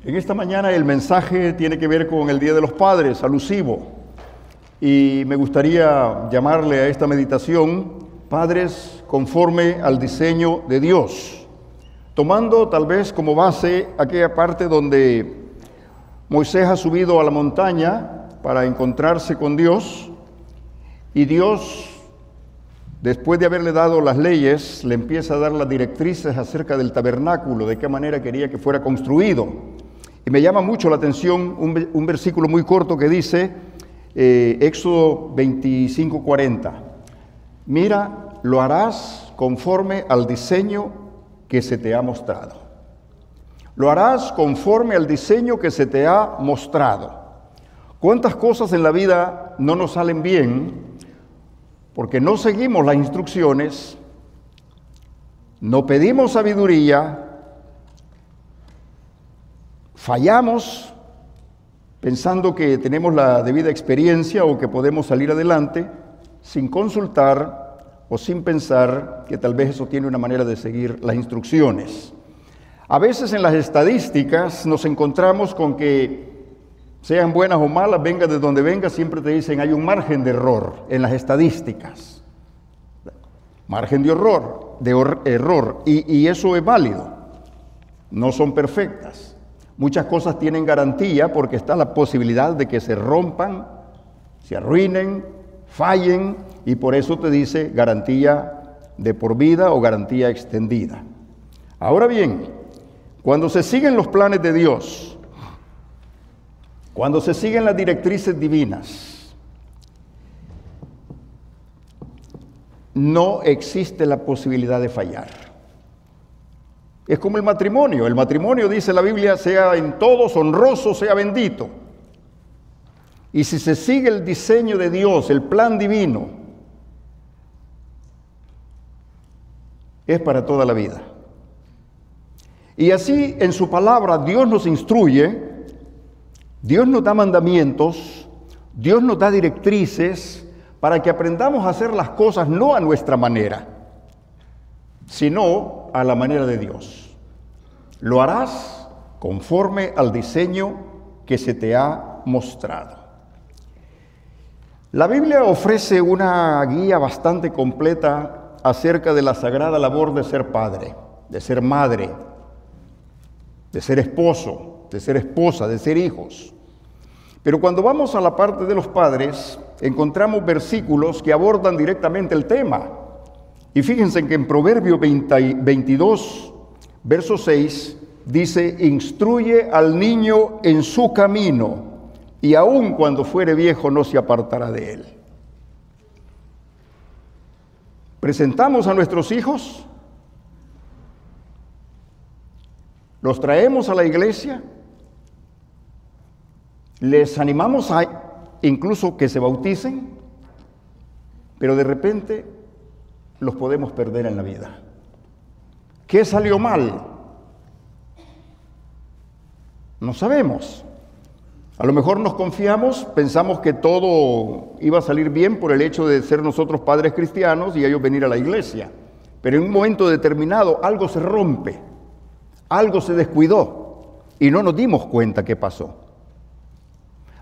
En esta mañana el mensaje tiene que ver con el Día de los Padres, alusivo, y me gustaría llamarle a esta meditación Padres conforme al diseño de Dios, tomando tal vez como base aquella parte donde Moisés ha subido a la montaña para encontrarse con Dios, y Dios, después de haberle dado las leyes, le empieza a dar las directrices acerca del tabernáculo, de qué manera quería que fuera construido. Y me llama mucho la atención un versículo muy corto que dice, Éxodo 25:40, mira, lo harás conforme al diseño que se te ha mostrado. Lo harás conforme al diseño que se te ha mostrado. ¿Cuántas cosas en la vida no nos salen bien porque no seguimos las instrucciones, no pedimos sabiduría, fallamos pensando que tenemos la debida experiencia o que podemos salir adelante sin consultar o sin pensar que tal vez eso tiene una manera de seguir las instrucciones? A veces en las estadísticas nos encontramos con que, sean buenas o malas, venga de donde venga, siempre te dicen hay un margen de error en las estadísticas. Margen de error, y eso es válido. No son perfectas. Muchas cosas tienen garantía porque está la posibilidad de que se rompan, se arruinen, fallen, y por eso te dice garantía de por vida o garantía extendida. Ahora bien, cuando se siguen los planes de Dios, cuando se siguen las directrices divinas, no existe la posibilidad de fallar. Es como el matrimonio. El matrimonio, dice la Biblia, sea en todos honroso, sea bendito. Y si se sigue el diseño de Dios, el plan divino, es para toda la vida. Y así en su palabra Dios nos instruye, Dios nos da mandamientos, Dios nos da directrices para que aprendamos a hacer las cosas no a nuestra manera, sino a la manera de Dios. Lo harás conforme al diseño que se te ha mostrado. La Biblia ofrece una guía bastante completa acerca de la sagrada labor de ser padre, de ser madre, de ser esposo, de ser esposa, de ser hijos. Pero cuando vamos a la parte de los padres, encontramos versículos que abordan directamente el tema. Y fíjense que en Proverbios 22, verso 6, dice, instruye al niño en su camino, y aun cuando fuere viejo no se apartará de él. Presentamos a nuestros hijos, los traemos a la iglesia, les animamos a incluso que se bauticen, pero de repente los podemos perder en la vida. ¿Qué salió mal? No sabemos. A lo mejor nos confiamos, pensamos que todo iba a salir bien por el hecho de ser nosotros padres cristianos y ellos venir a la iglesia. Pero en un momento determinado algo se rompe, algo se descuidó y no nos dimos cuenta qué pasó.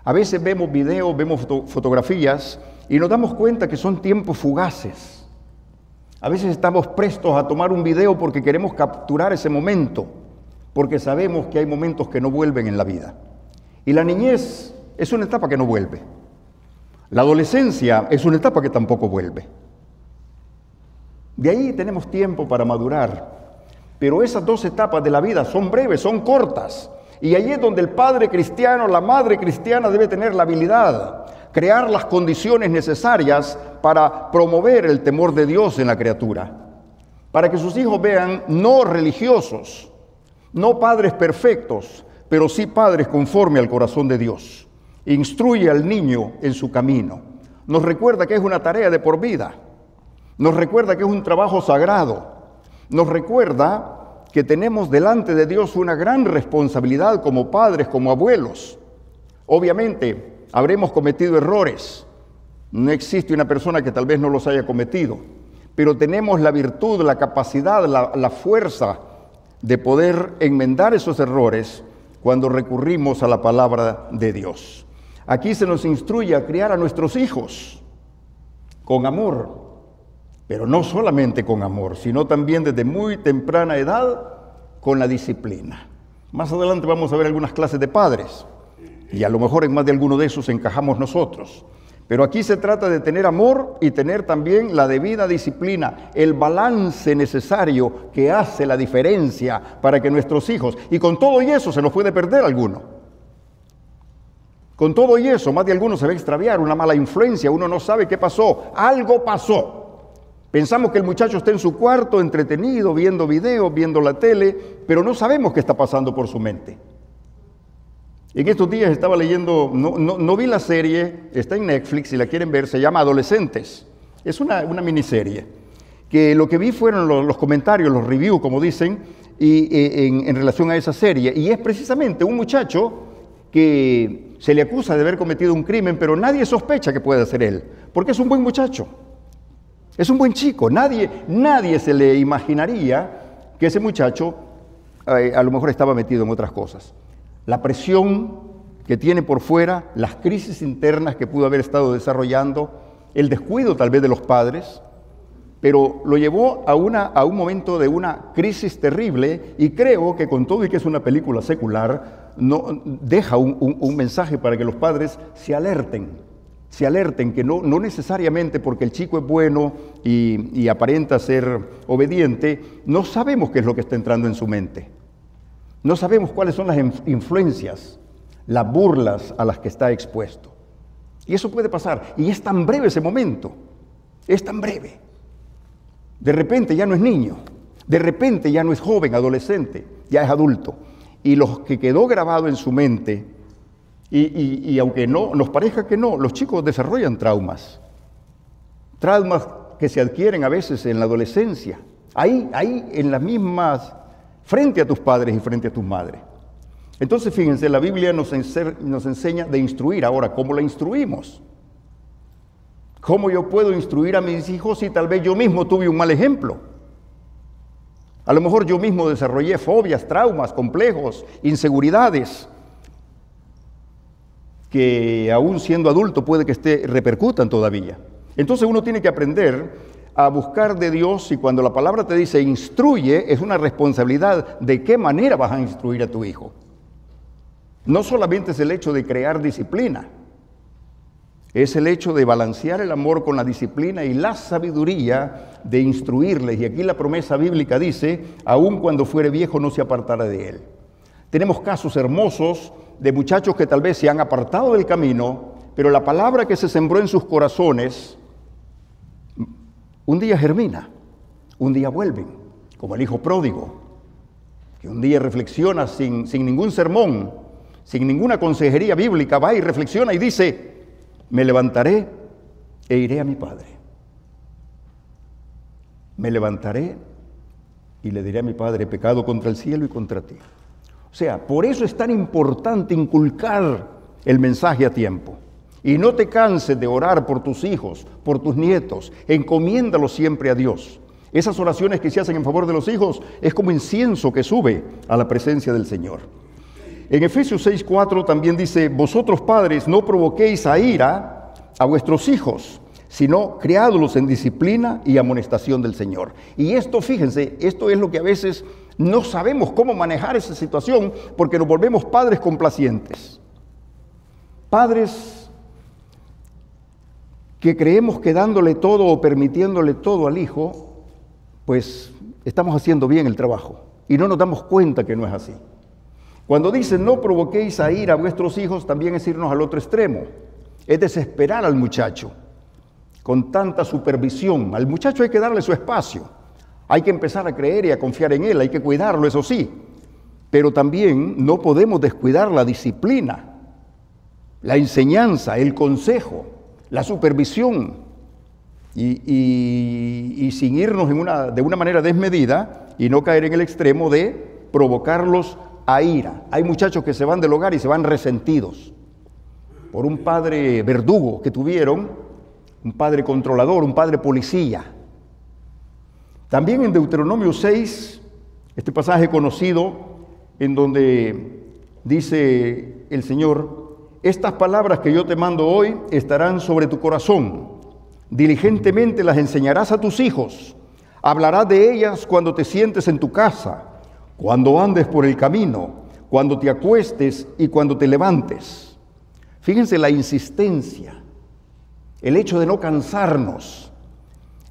A veces vemos videos, vemos fotografías y nos damos cuenta que son tiempos fugaces. A veces estamos prestos a tomar un video porque queremos capturar ese momento, porque sabemos que hay momentos que no vuelven en la vida. Y la niñez es una etapa que no vuelve. La adolescencia es una etapa que tampoco vuelve. De ahí tenemos tiempo para madurar. Pero esas dos etapas de la vida son breves, son cortas. Y allí es donde el padre cristiano, la madre cristiana debe tener la habilidad, crear las condiciones necesarias para promover el temor de Dios en la criatura, para que sus hijos vean no religiosos, no padres perfectos, pero sí padres conforme al corazón de Dios. Instruye al niño en su camino. Nos recuerda que es una tarea de por vida, nos recuerda que es un trabajo sagrado, nos recuerda que tenemos delante de Dios una gran responsabilidad como padres, como abuelos. Obviamente, habremos cometido errores. No existe una persona que tal vez no los haya cometido, pero tenemos la virtud, la capacidad, la fuerza de poder enmendar esos errores cuando recurrimos a la palabra de Dios. Aquí se nos instruye a criar a nuestros hijos con amor, pero no solamente con amor, sino también desde muy temprana edad con la disciplina. Más adelante vamos a ver algunas clases de padres y a lo mejor en más de alguno de esos encajamos nosotros. Pero aquí se trata de tener amor y tener también la debida disciplina, el balance necesario que hace la diferencia para que nuestros hijos, y con todo y eso se nos puede perder alguno. Con todo y eso, más de alguno se va a extraviar, una mala influencia, uno no sabe qué pasó, algo pasó. Pensamos que el muchacho está en su cuarto entretenido, viendo videos, viendo la tele, pero no sabemos qué está pasando por su mente. En estos días estaba leyendo, no vi la serie, está en Netflix, si la quieren ver, se llama Adolescentes. Es una miniserie, que lo que vi fueron los comentarios, los reviews, como dicen, en relación a esa serie. Y es precisamente un muchacho que se le acusa de haber cometido un crimen, pero nadie sospecha que pueda ser él, porque es un buen muchacho, es un buen chico. Nadie se le imaginaría que ese muchacho a lo mejor estaba metido en otras cosas. La presión que tiene por fuera, las crisis internas que pudo haber estado desarrollando, el descuido tal vez de los padres, pero lo llevó a un momento de una crisis terrible, y creo que con todo y que es una película secular, deja un mensaje para que los padres se alerten que no necesariamente porque el chico es bueno y aparenta ser obediente, no sabemos qué es lo que está entrando en su mente. No sabemos cuáles son las influencias, las burlas a las que está expuesto. Y eso puede pasar. Y es tan breve ese momento. Es tan breve. De repente ya no es niño. De repente ya no es joven, adolescente. Ya es adulto. Y lo que quedó grabado en su mente, y aunque no nos parezca que no, los chicos desarrollan traumas. Traumas que se adquieren a veces en la adolescencia. Ahí en las mismas, frente a tus padres y frente a tus madres. Entonces, fíjense, la Biblia nos enseña de instruir. Ahora, ¿cómo la instruimos? ¿Cómo yo puedo instruir a mis hijos si tal vez yo mismo tuve un mal ejemplo? A lo mejor yo mismo desarrollé fobias, traumas, complejos, inseguridades, que aún siendo adulto puede que repercutan todavía. Entonces uno tiene que aprender a buscar de Dios, y cuando la palabra te dice instruye, es una responsabilidad de qué manera vas a instruir a tu hijo. No solamente es el hecho de crear disciplina, es el hecho de balancear el amor con la disciplina y la sabiduría de instruirles. Y aquí la promesa bíblica dice, aun cuando fuere viejo no se apartará de él. Tenemos casos hermosos de muchachos que tal vez se han apartado del camino, pero la palabra que se sembró en sus corazones un día germina, un día vuelven, como el hijo pródigo, que un día reflexiona sin ningún sermón, sin ninguna consejería bíblica, va y reflexiona y dice, me levantaré e iré a mi padre. Me levantaré y le diré a mi padre, he pecado contra el cielo y contra ti. O sea, por eso es tan importante inculcar el mensaje a tiempo. Y no te canses de orar por tus hijos, por tus nietos. Encomiéndalos siempre a Dios. Esas oraciones que se hacen en favor de los hijos es como incienso que sube a la presencia del Señor. En Efesios 6:4 también dice, vosotros padres no provoquéis a ira a vuestros hijos, sino criádlos en disciplina y amonestación del Señor. Y esto, fíjense, esto es lo que a veces no sabemos cómo manejar esa situación, porque nos volvemos padres complacientes. Padres que creemos que dándole todo o permitiéndole todo al hijo, pues estamos haciendo bien el trabajo y no nos damos cuenta que no es así. Cuando dice no provoquéis a ira a vuestros hijos, también es irnos al otro extremo, es desesperar al muchacho con tanta supervisión. Al muchacho hay que darle su espacio, hay que empezar a creer y a confiar en él, hay que cuidarlo, eso sí, pero también no podemos descuidar la disciplina, la enseñanza, el consejo, la supervisión, y sin irnos de una manera desmedida y no caer en el extremo de provocarlos a ira. Hay muchachos que se van del hogar y se van resentidos por un padre verdugo que tuvieron, un padre controlador, un padre policía. También en Deuteronomio 6, este pasaje conocido en donde dice el Señor: estas palabras que yo te mando hoy estarán sobre tu corazón. Diligentemente las enseñarás a tus hijos. Hablarás de ellas cuando te sientes en tu casa, cuando andes por el camino, cuando te acuestes y cuando te levantes. Fíjense la insistencia, el hecho de no cansarnos,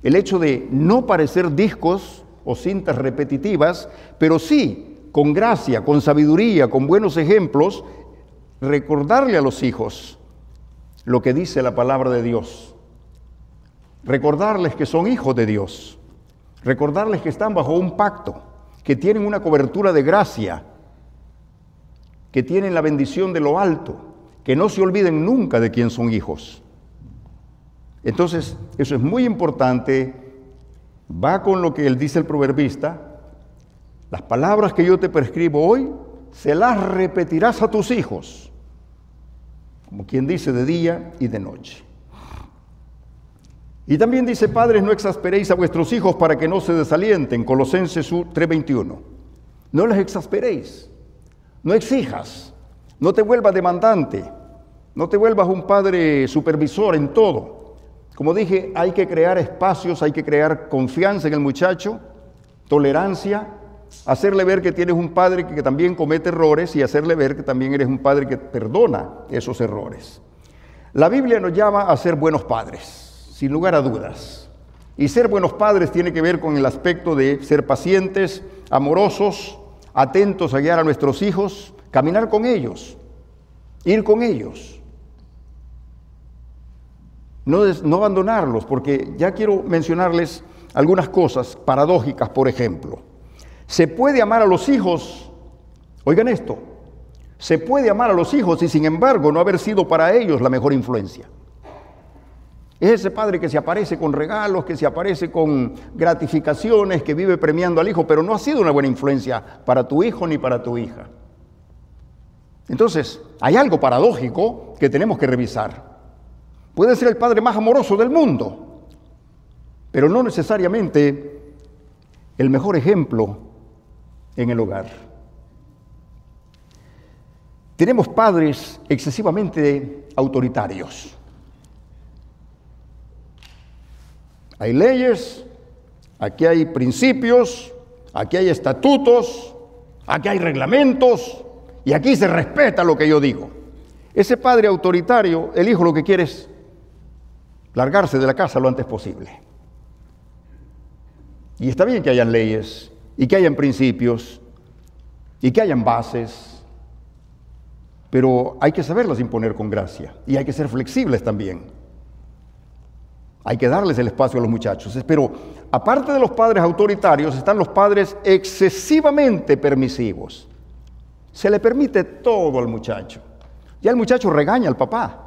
el hecho de no parecer discos o cintas repetitivas, pero sí, con gracia, con sabiduría, con buenos ejemplos, recordarle a los hijos lo que dice la palabra de Dios. Recordarles que son hijos de Dios. Recordarles que están bajo un pacto, que tienen una cobertura de gracia, que tienen la bendición de lo alto, que no se olviden nunca de quién son hijos. Entonces, eso es muy importante, va con lo que él dice el proverbista: las palabras que yo te prescribo hoy, se las repetirás a tus hijos, como quien dice, de día y de noche. Y también dice: padres, no exasperéis a vuestros hijos para que no se desalienten, Colosenses 3:21. No les exasperéis, no exijas, no te vuelvas demandante, no te vuelvas un padre supervisor en todo. Como dije, hay que crear espacios, hay que crear confianza en el muchacho, tolerancia, hacerle ver que tienes un padre que también comete errores y hacerle ver que también eres un padre que perdona esos errores. La Biblia nos llama a ser buenos padres, sin lugar a dudas. Y ser buenos padres tiene que ver con el aspecto de ser pacientes, amorosos, atentos a guiar a nuestros hijos, caminar con ellos, ir con ellos. No abandonarlos, porque ya quiero mencionarles algunas cosas paradójicas. Por ejemplo, se puede amar a los hijos, oigan esto, se puede amar a los hijos y sin embargo no haber sido para ellos la mejor influencia. Es ese padre que se aparece con regalos, que se aparece con gratificaciones, que vive premiando al hijo, pero no ha sido una buena influencia para tu hijo ni para tu hija. Entonces, hay algo paradójico que tenemos que revisar. Puede ser el padre más amoroso del mundo, pero no necesariamente el mejor ejemplo en el hogar. Tenemos padres excesivamente autoritarios. Hay leyes, aquí hay principios, aquí hay estatutos, aquí hay reglamentos y aquí se respeta lo que yo digo. Ese padre autoritario, el hijo lo que quiere es largarse de la casa lo antes posible. Y está bien que hayan leyes y que hayan principios y que hayan bases, pero hay que saberlas imponer con gracia y hay que ser flexibles también. Hay que darles el espacio a los muchachos. Pero aparte de los padres autoritarios, están los padres excesivamente permisivos. Se le permite todo al muchacho. Ya el muchacho regaña al papá.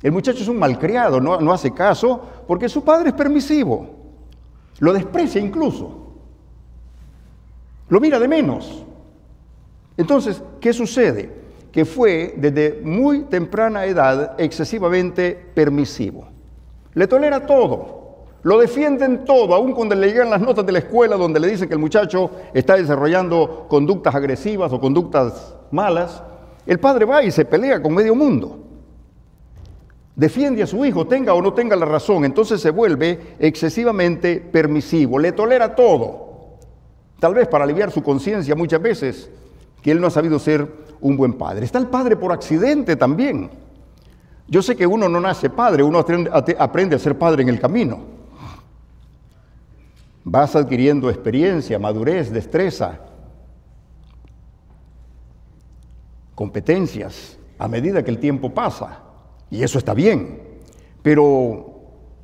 El muchacho es un malcriado, no hace caso porque su padre es permisivo. Lo desprecia incluso. Lo mira de menos. Entonces, ¿qué sucede? Que fue desde muy temprana edad excesivamente permisivo. Le tolera todo, lo defienden todo, aun cuando le llegan las notas de la escuela donde le dicen que el muchacho está desarrollando conductas agresivas o conductas malas. El padre va y se pelea con medio mundo. Defiende a su hijo, tenga o no tenga la razón, entonces se vuelve excesivamente permisivo, le tolera todo. Tal vez para aliviar su conciencia muchas veces, que él no ha sabido ser un buen padre. Está el padre por accidente también. Yo sé que uno no nace padre, uno aprende a ser padre en el camino. Vas adquiriendo experiencia, madurez, destreza, competencias a medida que el tiempo pasa. Y eso está bien, pero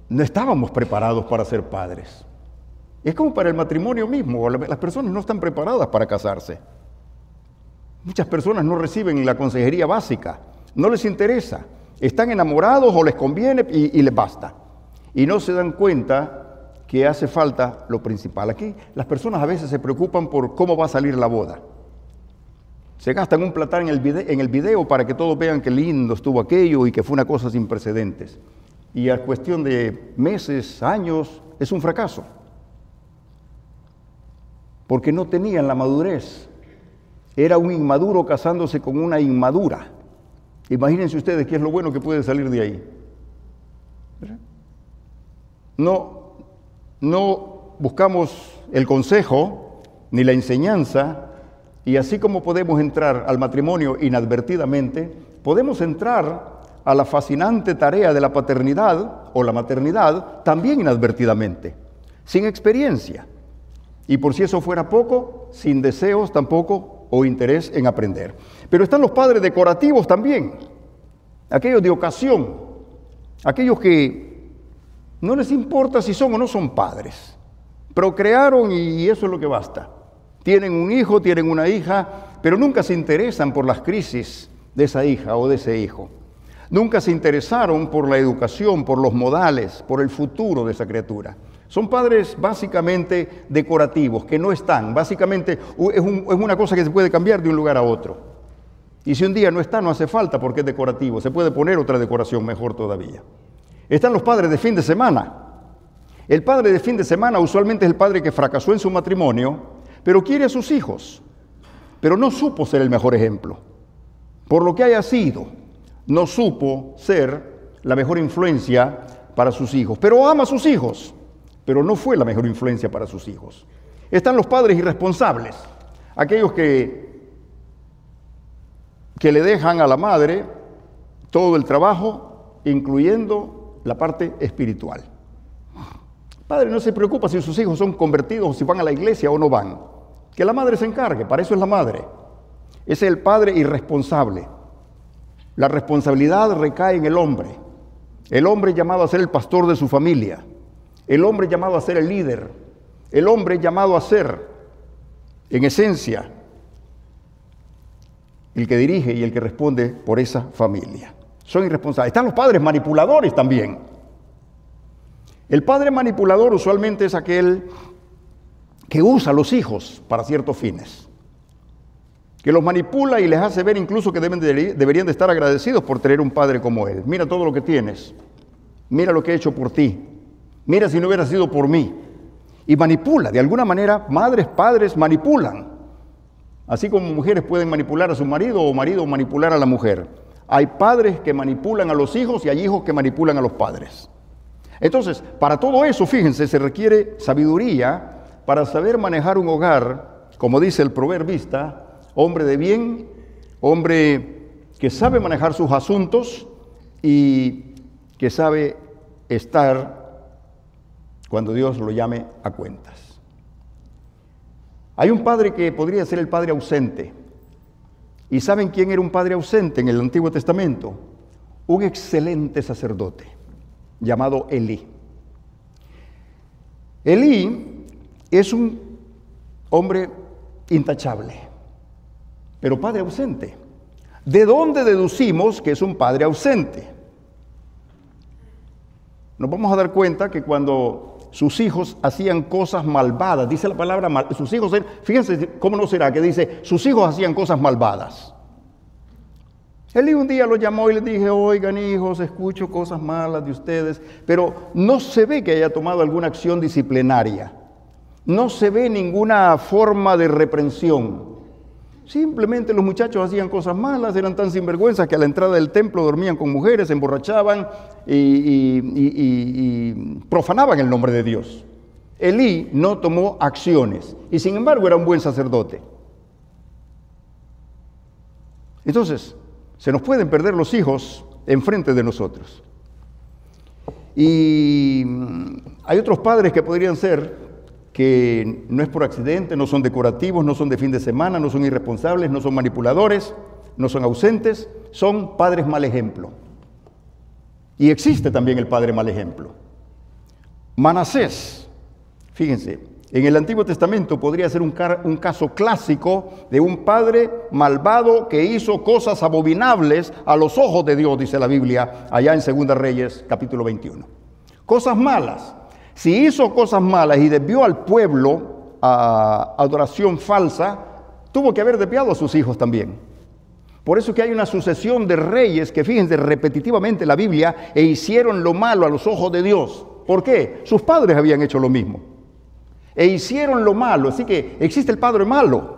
no estábamos preparados para ser padres. Es como para el matrimonio mismo, las personas no están preparadas para casarse. Muchas personas no reciben la consejería básica, no les interesa, están enamorados o les conviene y les basta. Y no se dan cuenta que hace falta lo principal. Aquí las personas a veces se preocupan por cómo va a salir la boda. Se gastan un platal en el video para que todos vean qué lindo estuvo aquello y que fue una cosa sin precedentes. Y a cuestión de meses, años, es un fracaso. Porque no tenían la madurez Era un inmaduro casándose con una inmadura. Imagínense ustedes qué es lo bueno que puede salir de ahí. No buscamos el consejo ni la enseñanza, y así como podemos entrar al matrimonio inadvertidamente, podemos entrar a la fascinante tarea de la paternidad o la maternidad también inadvertidamente, sin experiencia. Y por si eso fuera poco, sin deseos tampoco o interés en aprender. Pero están los padres decorativos también, aquellos de ocasión, aquellos que no les importa si son o no son padres. Procrearon y eso es lo que basta. Tienen un hijo, tienen una hija, pero nunca se interesan por las crisis de esa hija o de ese hijo. Nunca se interesaron por la educación, por los modales, por el futuro de esa criatura. Son padres básicamente decorativos, que no están. Básicamente es una cosa que se puede cambiar de un lugar a otro. Y si un día no está, no hace falta porque es decorativo. Se puede poner otra decoración mejor todavía. Están los padres de fin de semana. El padre de fin de semana usualmente es el padre que fracasó en su matrimonio, pero quiere a sus hijos, pero no supo ser el mejor ejemplo. Por lo que haya sido, no supo ser la mejor influencia para sus hijos, pero ama a sus hijos, pero no fue la mejor influencia para sus hijos. Están los padres irresponsables, aquellos que le dejan a la madre todo el trabajo, incluyendo la parte espiritual. El padre no se preocupa si sus hijos son convertidos o si van a la iglesia o no van. Que la madre se encargue, para eso es la madre. Ese es el padre irresponsable. La responsabilidad recae en el hombre. El hombre llamado a ser el pastor de su familia. El hombre llamado a ser el líder. El hombre llamado a ser, en esencia, el que dirige y el que responde por esa familia. Son irresponsables. Están los padres manipuladores también. El padre manipulador usualmente es aquel que usa a los hijos para ciertos fines, que los manipula y les hace ver incluso que deberían de estar agradecidos por tener un padre como él. Mira todo lo que tienes, mira lo que he hecho por ti, mira si no hubiera sido por mí. Y manipula, de alguna manera, madres, padres manipulan. Así como mujeres pueden manipular a su marido o marido manipular a la mujer. Hay padres que manipulan a los hijos y hay hijos que manipulan a los padres. Entonces, para todo eso, fíjense, se requiere sabiduría para saber manejar un hogar, como dice el proverbista, hombre de bien, hombre que sabe manejar sus asuntos y que sabe estar cuando Dios lo llame a cuentas. Hay un padre que podría ser el padre ausente. ¿Y saben quién era un padre ausente en el Antiguo Testamento? Un excelente sacerdote llamado Elí. Elí es un hombre intachable, pero padre ausente. ¿De dónde deducimos que es un padre ausente? Nos vamos a dar cuenta que cuando sus hijos hacían cosas malvadas, dice la palabra sus hijos, fíjense cómo no será que dice, sus hijos hacían cosas malvadas. Elí un día lo llamó y le dije, oigan hijos, escucho cosas malas de ustedes, pero no se ve que haya tomado alguna acción disciplinaria. No se ve ninguna forma de reprensión. Simplemente los muchachos hacían cosas malas, eran tan sinvergüenzas que a la entrada del templo dormían con mujeres, se emborrachaban y profanaban el nombre de Dios. Elí no tomó acciones y sin embargo era un buen sacerdote. Entonces, se nos pueden perder los hijos enfrente de nosotros. Y hay otros padres que podrían ser que no es por accidente, no son decorativos, no son de fin de semana, no son irresponsables, no son manipuladores, no son ausentes, son padres mal ejemplo. Y existe también el padre mal ejemplo. Manasés, fíjense, en el Antiguo Testamento podría ser un caso clásico de un padre malvado que hizo cosas abominables a los ojos de Dios, dice la Biblia, allá en 2 Reyes, capítulo 21. Cosas malas. Si hizo cosas malas y desvió al pueblo a adoración falsa, tuvo que haber desviado a sus hijos también. Por eso que hay una sucesión de reyes que, fíjense, repetitivamente en la Biblia, e hicieron lo malo a los ojos de Dios. ¿Por qué? Sus padres habían hecho lo mismo. E hicieron lo malo, así que existe el padre malo.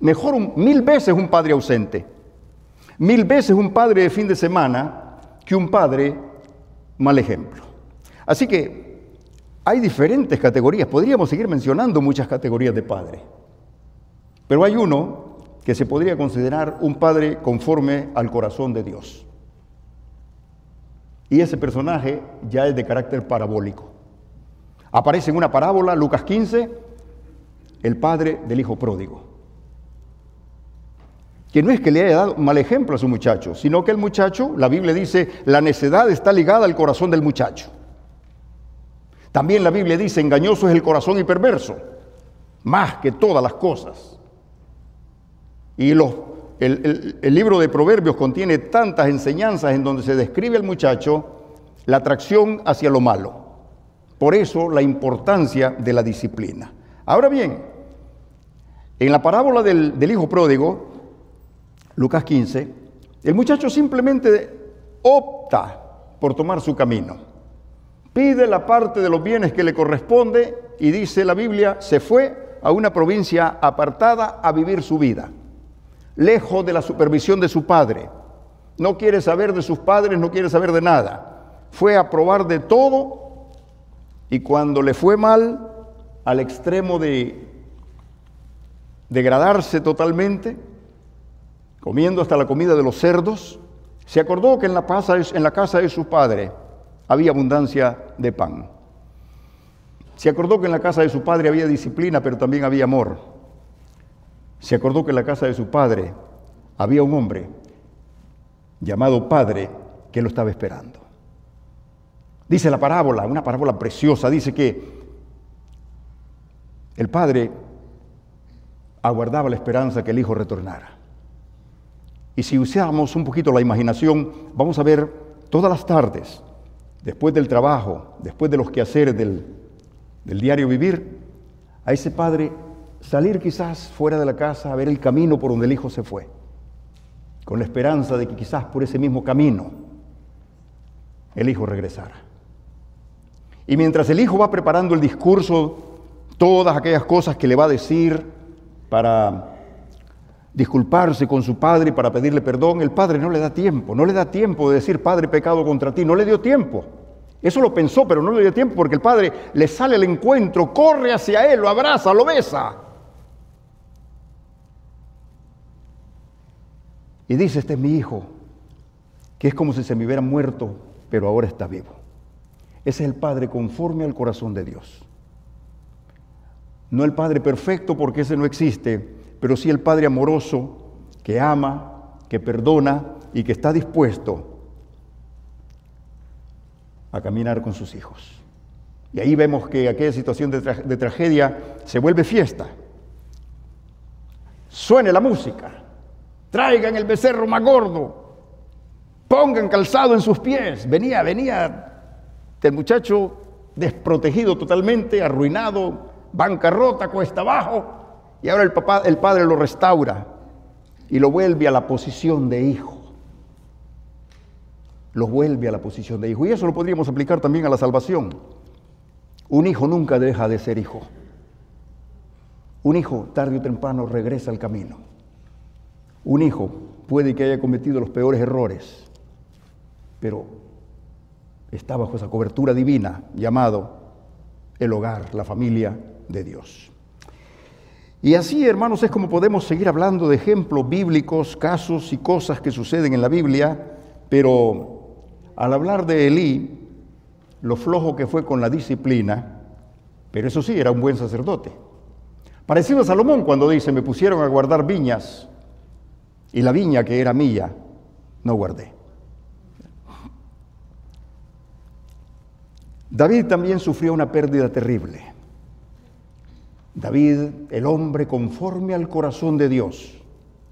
Mejor mil veces un padre ausente, mil veces un padre de fin de semana que un padre mal ejemplo. Así que hay diferentes categorías, podríamos seguir mencionando muchas categorías de padre, pero hay uno que se podría considerar un padre conforme al corazón de Dios. Y ese personaje ya es de carácter parabólico. Aparece en una parábola, Lucas 15, el padre del hijo pródigo, que no es que le haya dado mal ejemplo a su muchacho, sino que el muchacho, la Biblia dice, la necedad está ligada al corazón del muchacho. También la Biblia dice, engañoso es el corazón y perverso, más que todas las cosas. Y el libro de Proverbios contiene tantas enseñanzas en donde se describe al muchacho la atracción hacia lo malo. Por eso la importancia de la disciplina. Ahora bien, en la parábola del hijo pródigo, Lucas 15, el muchacho simplemente opta por tomar su camino. Pide la parte de los bienes que le corresponde y dice la Biblia, se fue a una provincia apartada a vivir su vida, lejos de la supervisión de su padre. No quiere saber de sus padres, no quiere saber de nada. Fue a probar de todo y cuando le fue mal, al extremo de degradarse totalmente, comiendo hasta la comida de los cerdos, se acordó que en la casa de su padre había abundancia de pan. Se acordó que en la casa de su padre había disciplina, pero también había amor. Se acordó que en la casa de su padre había un hombre llamado Padre que lo estaba esperando. Dice la parábola, una parábola preciosa, dice que el padre aguardaba la esperanza que el hijo retornara. Y si usamos un poquito la imaginación, vamos a ver todas las tardes, después del trabajo, después de los quehaceres del diario vivir, a ese padre salir quizás fuera de la casa a ver el camino por donde el hijo se fue, con la esperanza de que quizás por ese mismo camino el hijo regresara. Y mientras el hijo va preparando el discurso, todas aquellas cosas que le va a decir para disculparse con su padre y para pedirle perdón, el padre no le da tiempo de decir, Padre, pecado contra ti, no le dio tiempo. Eso lo pensó, pero no le dio tiempo porque el padre le sale al encuentro, corre hacia él, lo abraza, lo besa. Y dice, este es mi hijo, que es como si se me hubiera muerto, pero ahora está vivo. Ese es el padre conforme al corazón de Dios. No el padre perfecto, porque ese no existe, pero sí el padre amoroso, que ama, que perdona y que está dispuesto a caminar con sus hijos. Y ahí vemos que aquella situación de tragedia se vuelve fiesta. Suene la música, traigan el becerro más gordo, pongan calzado en sus pies. Venía el muchacho desprotegido totalmente, arruinado, bancarrota, cuesta abajo, y ahora el padre lo restaura y lo vuelve a la posición de hijo. Lo vuelve a la posición de hijo. Y eso lo podríamos aplicar también a la salvación. Un hijo nunca deja de ser hijo. Un hijo tarde o temprano regresa al camino. Un hijo puede que haya cometido los peores errores, pero está bajo esa cobertura divina llamado el hogar, la familia de Dios. Y así, hermanos, es como podemos seguir hablando de ejemplos bíblicos, casos y cosas que suceden en la Biblia, pero al hablar de Elí, lo flojo que fue con la disciplina, pero eso sí, era un buen sacerdote. Parecido a Salomón cuando dice, me pusieron a guardar viñas y la viña que era mía, no guardé. David también sufrió una pérdida terrible. David, el hombre conforme al corazón de Dios,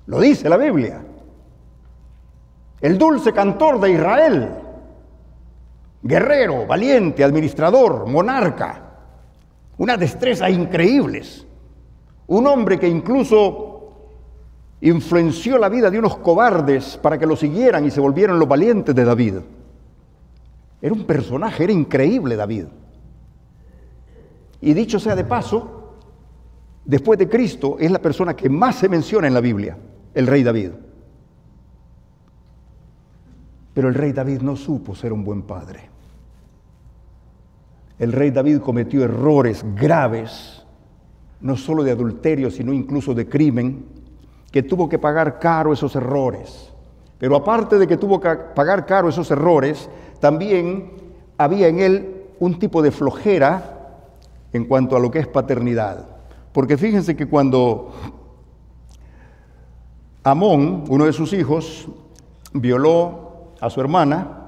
lo dice la Biblia. El dulce cantor de Israel, guerrero, valiente, administrador, monarca, unas destrezas increíbles. Un hombre que incluso influenció la vida de unos cobardes para que lo siguieran y se volvieran los valientes de David. Era un personaje, era increíble David. Y dicho sea de paso, después de Cristo, es la persona que más se menciona en la Biblia, el rey David. Pero el rey David no supo ser un buen padre. El rey David cometió errores graves, no solo de adulterio, sino incluso de crimen, que tuvo que pagar caro esos errores. Pero aparte de que tuvo que pagar caro esos errores, también había en él un tipo de flojera en cuanto a lo que es paternidad. Porque fíjense que cuando Amón, uno de sus hijos, violó a su hermana,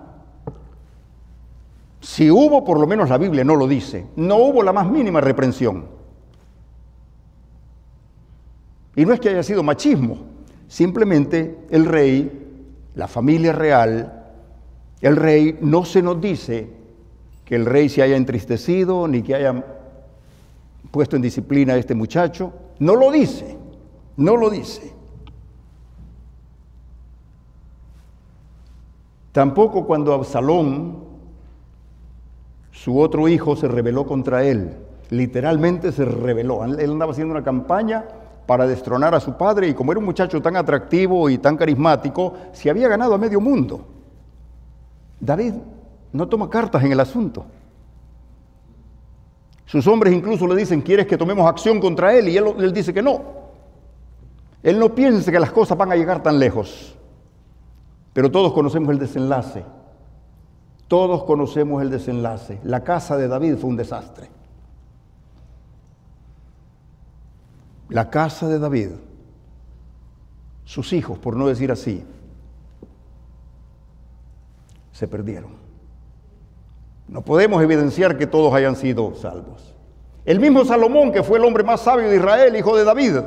si hubo, por lo menos la Biblia no lo dice, no hubo la más mínima reprensión. Y no es que haya sido machismo, simplemente el rey, la familia real, el rey, no se nos dice que el rey se haya entristecido ni que haya puesto en disciplina a este muchacho. No lo dice, no lo dice. Tampoco cuando Absalón, su otro hijo, se rebeló contra él. Literalmente se rebeló. Él andaba haciendo una campaña para destronar a su padre y como era un muchacho tan atractivo y tan carismático, se había ganado a medio mundo. David no toma cartas en el asunto. Sus hombres incluso le dicen, ¿quieres que tomemos acción contra él? Y él dice que no. Él no piensa que las cosas van a llegar tan lejos. Pero todos conocemos el desenlace. Todos conocemos el desenlace. La casa de David fue un desastre. La casa de David, sus hijos, por no decir así, se perdieron. No podemos evidenciar que todos hayan sido salvos. El mismo Salomón, que fue el hombre más sabio de Israel, hijo de David,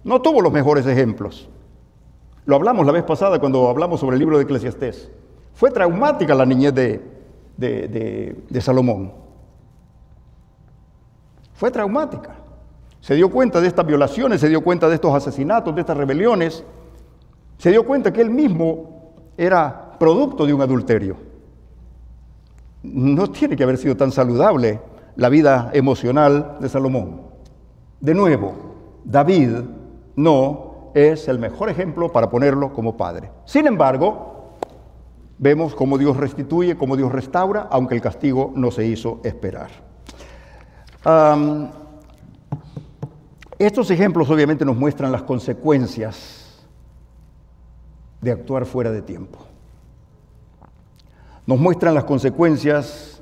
no tuvo los mejores ejemplos. Lo hablamos la vez pasada cuando hablamos sobre el libro de Eclesiastés. Fue traumática la niñez de Salomón. Fue traumática. Se dio cuenta de estas violaciones, se dio cuenta de estos asesinatos, de estas rebeliones. Se dio cuenta que él mismo era producto de un adulterio. No tiene que haber sido tan saludable la vida emocional de Salomón. De nuevo, David no es el mejor ejemplo para ponerlo como padre. Sin embargo, vemos cómo Dios restituye, cómo Dios restaura, aunque el castigo no se hizo esperar. Estos ejemplos obviamente nos muestran las consecuencias de actuar fuera de tiempo. Nos muestran las consecuencias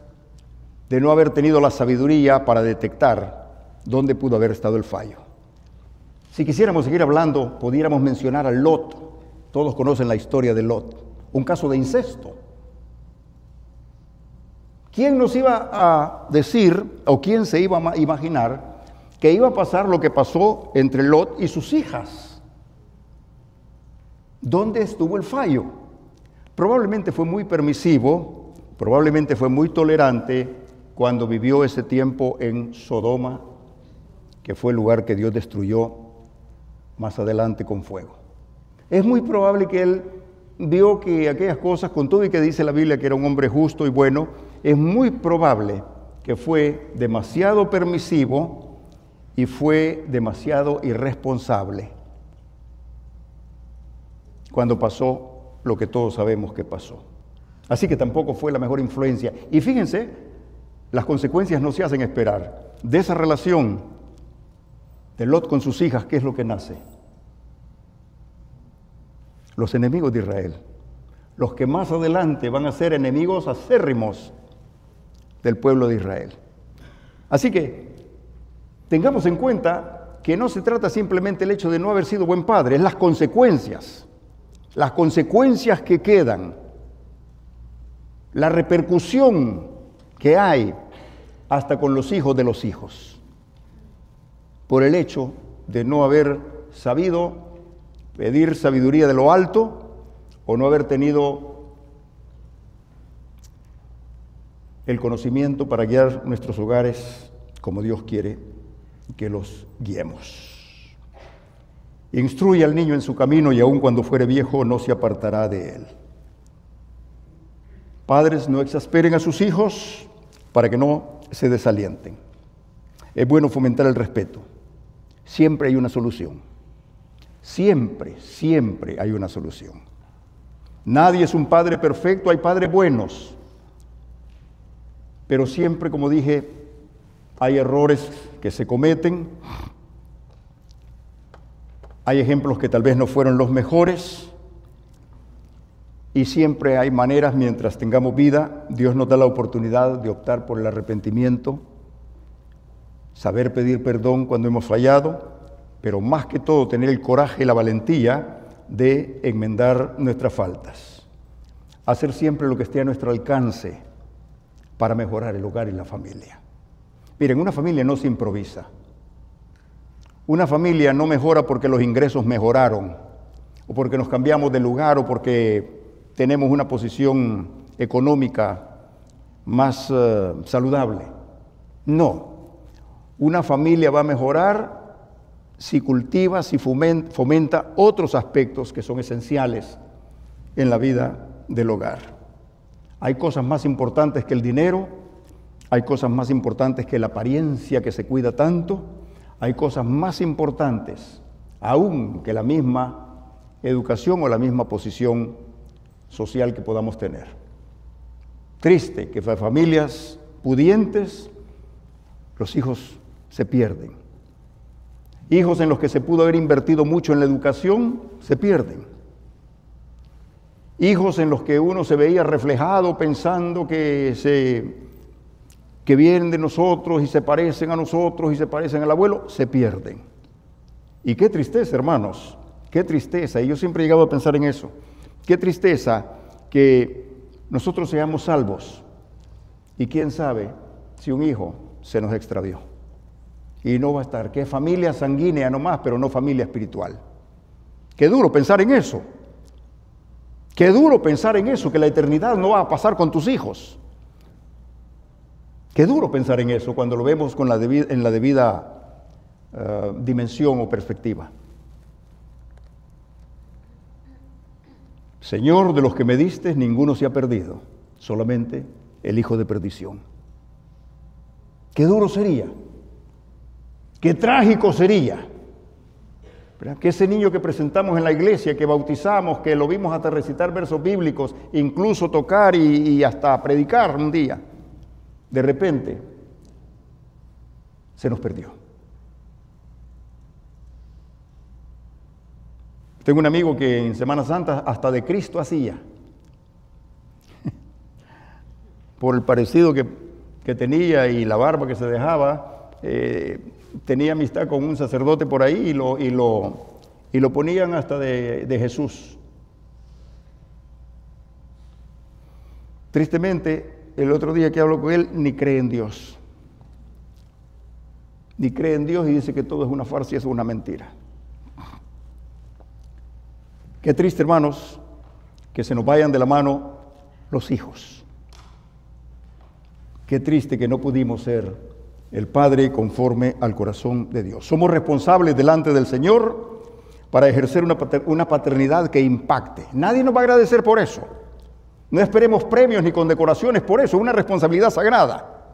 de no haber tenido la sabiduría para detectar dónde pudo haber estado el fallo. Si quisiéramos seguir hablando, pudiéramos mencionar a Lot. Todos conocen la historia de Lot, un caso de incesto. ¿Quién nos iba a decir o quién se iba a imaginar que iba a pasar lo que pasó entre Lot y sus hijas? ¿Dónde estuvo el fallo? Probablemente fue muy permisivo, probablemente fue muy tolerante cuando vivió ese tiempo en Sodoma, que fue el lugar que Dios destruyó más adelante con fuego. Es muy probable que él vio que aquellas cosas, con todo y que dice la Biblia que era un hombre justo y bueno, es muy probable que fue demasiado permisivo y fue demasiado irresponsable cuando pasó lo que todos sabemos que pasó. Así que tampoco fue la mejor influencia. Y fíjense, las consecuencias no se hacen esperar. De esa relación de Lot con sus hijas, ¿qué es lo que nace? Los enemigos de Israel, los que más adelante van a ser enemigos acérrimos del pueblo de Israel. Así que tengamos en cuenta que no se trata simplemente del hecho de no haber sido buen padre, es las consecuencias que quedan, la repercusión que hay hasta con los hijos de los hijos, por el hecho de no haber sabido pedir sabiduría de lo alto o no haber tenido el conocimiento para guiar nuestros hogares como Dios quiere que los guiemos. Instruye al niño en su camino y aun cuando fuere viejo no se apartará de él. Padres, no exasperen a sus hijos para que no se desalienten. Es bueno fomentar el respeto. siempre hay una solución. Siempre, siempre hay una solución. Nadie es un padre perfecto, hay padres buenos. Pero siempre, como dije, hay errores que se cometen. Hay ejemplos que tal vez no fueron los mejores. Y siempre hay maneras, mientras tengamos vida, Dios nos da la oportunidad de optar por el arrepentimiento, saber pedir perdón cuando hemos fallado, pero más que todo tener el coraje y la valentía de enmendar nuestras faltas. Hacer siempre lo que esté a nuestro alcance para mejorar el hogar y la familia. Miren, una familia no se improvisa. Una familia no mejora porque los ingresos mejoraron, o porque nos cambiamos de lugar, o porque tenemos una posición económica más saludable. No. Una familia va a mejorar si cultiva, si fomenta otros aspectos que son esenciales en la vida del hogar. Hay cosas más importantes que el dinero, hay cosas más importantes que la apariencia que se cuida tanto, hay cosas más importantes aún que la misma educación o la misma posición social que podamos tener. Triste que en familias pudientes los hijos se pierden. Hijos en los que se pudo haber invertido mucho en la educación se pierden. Hijos en los que uno se veía reflejado pensando que vienen de nosotros y se parecen a nosotros y se parecen al abuelo, se pierden. Y qué tristeza, hermanos, qué tristeza. Y yo siempre he llegado a pensar en eso. Qué tristeza que nosotros seamos salvos y quién sabe si un hijo se nos extravió y no va a estar. Qué familia sanguínea nomás, pero no familia espiritual. Qué duro pensar en eso. Qué duro pensar en eso, que la eternidad no va a pasar con tus hijos. Qué duro pensar en eso cuando lo vemos en la debida dimensión o perspectiva. Señor, de los que me diste, ninguno se ha perdido, solamente el hijo de perdición. Qué duro sería, qué trágico sería, ¿verdad? Que ese niño que presentamos en la iglesia, que bautizamos, que lo vimos hasta recitar versos bíblicos, incluso tocar y hasta predicar un día, de repente se nos perdió. Tengo un amigo que en Semana Santa hasta de Cristo hacía, por el parecido que tenía y la barba que se dejaba. Tenía amistad con un sacerdote por ahí y lo ponían hasta de Jesús. Tristemente, el otro día que hablo con él, ni cree en Dios. Ni cree en Dios y dice que todo es una farsa y es una mentira. Qué triste, hermanos, que se nos vayan de la mano los hijos. Qué triste que no pudimos ser el Padre conforme al corazón de Dios. Somos responsables delante del Señor para ejercer una paternidad que impacte. Nadie nos va a agradecer por eso. No esperemos premios ni condecoraciones por eso. Es una responsabilidad sagrada.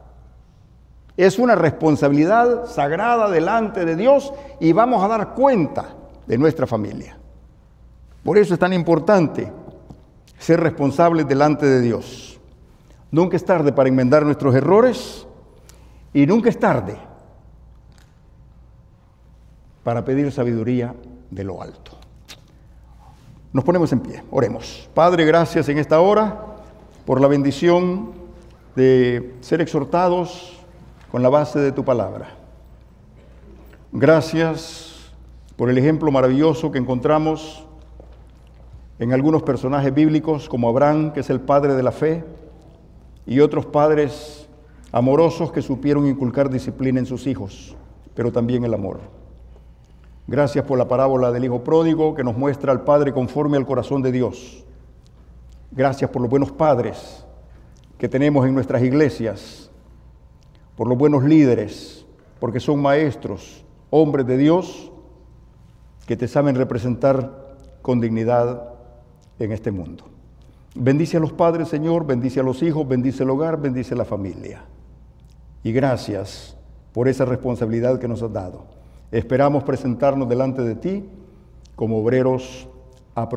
Es una responsabilidad sagrada delante de Dios y vamos a dar cuenta de nuestra familia. Por eso es tan importante ser responsables delante de Dios. Nunca es tarde para enmendar nuestros errores y nunca es tarde para pedir sabiduría de lo alto. Nos ponemos en pie, oremos. Padre, gracias en esta hora por la bendición de ser exhortados con la base de tu palabra. Gracias por el ejemplo maravilloso que encontramos en algunos personajes bíblicos como Abraham, que es el padre de la fe, y otros padres amorosos que supieron inculcar disciplina en sus hijos, pero también el amor. Gracias por la parábola del hijo pródigo que nos muestra al padre conforme al corazón de Dios. Gracias por los buenos padres que tenemos en nuestras iglesias, por los buenos líderes, porque son maestros, hombres de Dios, que te saben representar con dignidad en este mundo. Bendice a los padres, Señor, bendice a los hijos, bendice el hogar, bendice a la familia. Y gracias por esa responsabilidad que nos has dado. Esperamos presentarnos delante de ti como obreros aprobados.